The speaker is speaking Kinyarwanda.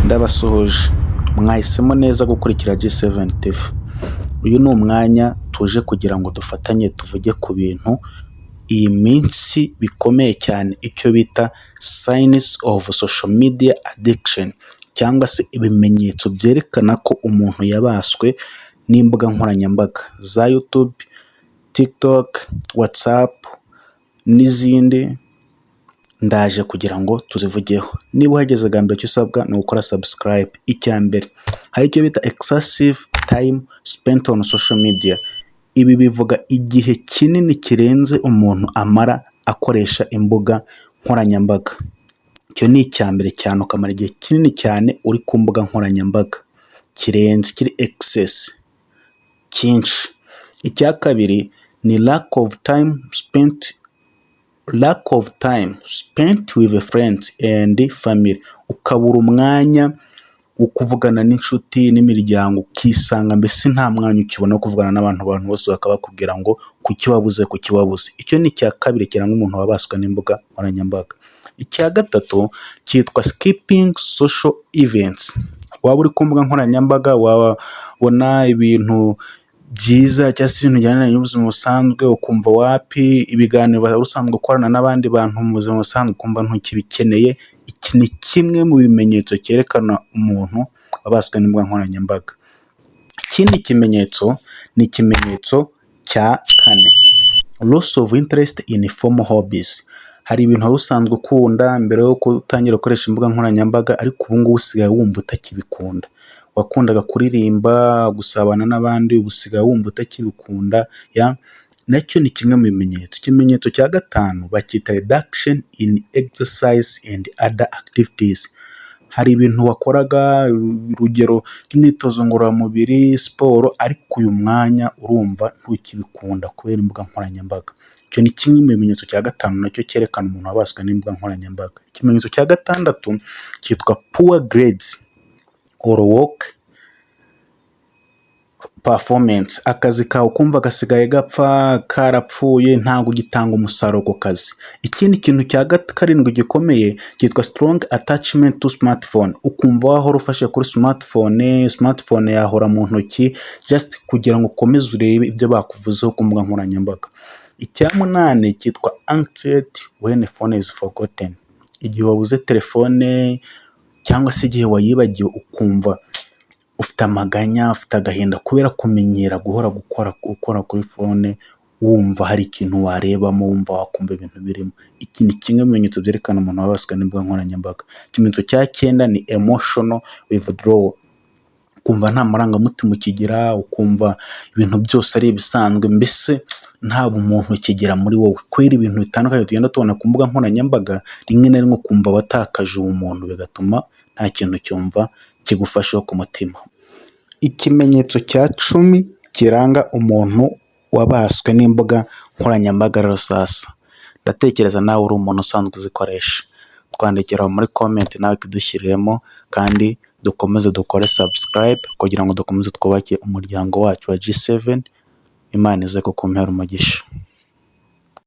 Ndabasuhuje, mwahisemo neza gukurikira G7 TV. Uyu ni umwanya tuje kugira ngo dufatanye tuvuge ku bintu iyi minsi bikomeye cyane, icyo bita signs of social media addiction, cyangwa se ibimenyetso byerekana ko umuntu yabaswe n'imbuga nkoranyambaga za YouTube, TikTok, WhatsApp n'izindi. Ndaje kugira ngo tuzivugeho. Niba uhageze bwa mbere icyo usabwa ni gukora subscribe. Icya mbere hari icyo bita excessive time spent on social media. Ibi bivuga igihe kinini kirenze umuntu amara akoresha imbuga nkoranyambaga. Icyo ni icya mbere cyane, ukamara igihe kinini cyane uri ku mbuga nkoranyambaga, kirenze, kiri excess cyinshi. Icya kabiri ni lack of time spent with friends and family. Ukabura umwanya wo kuvugana n'inshuti n'imiryango, ukisanga mbese nta mwanya ukibona wo kuvugana n'abantu bose bakaba bakubwira ngo kuki wabuze. Icyo ni icya kabiri kiranga umuntu wabaswe n'imbuga nkoranyambaga. Icya gatatu cyitwa skipping social events. Waba uri ku mbuga nkoranyambaga, wabona ibintu byiza cyangwa se ibintu bijyanye n'ubuzima busanzwe, ukumva wapi ibiganiro wari usanzwe ukorana n'abandi bantu mu buzima busanzwe ukumva ntukibikeneye. Iki ni kimwe mu bimenyetso cyerekana umuntu wabaswe n'imbuga nkoranyambaga. Ikindi kimenyetso ni ikimenyetso cya kane, loss of interest in formal hobbies. Hari ibintu wari usanzwe ukunda mbere yo gutangira gukoresha imbuga nkoranyambaga, ariko ubu ngubu usigaye wumva utakibikunda. Wakundaga kuririmba, gusabana n'abandi, ubu usigaye wumva utakibikunda. Nacyo ni kimwe mu bimenyetso. Ikimenyetso cya gatanu bacyita reduction in exercise and other activities. Hari ibintu wakoraga, urugero nk'imyitozo ngororamubiri, siporo, ariko uyu mwanya urumva ntukibikunda kubera imbuga nkoranyambaga. Icyo ni kimwe mu bimenyetso cya gatanu nacyo cyerekana umuntu wabaswe n'imbuga nkoranyambaga. Ikimenyetso cya gatandatu cyitwa poor grades or work performance. Akazi kawe ukumva gasigaye gapfa, karapfuye, ntabwo gitanga umusaruro ku kazi. Ikindi kintu cya karindwi gikomeye cyitwa strong attachment to smartphone. Ukumva wahora ufashe kuri smartphone yahora mu ntoki just kugira ngo ukomeze urebe ibyo bakuvuzeho ku mbuga nkoranyambaga. Icya munani cyitwa anxiety when phone is forgotten. Igihe wabuze telefone cyangwa se igihe wayibagiwe ukumva ufite amaganya, ufite agahinda kubera kumenyera guhora gukora kuri phone, wumva hari ikintu warebamo, wumva wakumva ibintu birimo. Iki ni kimwe mu bimenyetso byerekana umuntu wabaswe n'imbuga nkoranyambaga. Ikimenyetso cya cyenda ni emotional withdrawal. Ukumva nta marangamutima ukigira, ukumva ibintu byose ari ibisanzwe, mbese nta bumuntu ukigira muri wowe kubera ibintu bitandukanye tugenda tubona ku mbuga nkoranyambaga. Rimwe na rimwe ukumva watakaje ubumuntu, bigatuma nta kintu cyumva kigufasheho ku mutima. Ikimenyetso cya 10 kiranga umuntu wabaswe n'imbuga nkoranyambaga rero sasa. Ndatekereza nawe uri umuntu usanzwe uzikoresha. Twandikira muri comment nawe kidushyiriremo, kandi dukomeze dukore subscribe kugira ngo dukomeze twubake umuryango wacu wa G7. Imana ize kukumpera umugisha.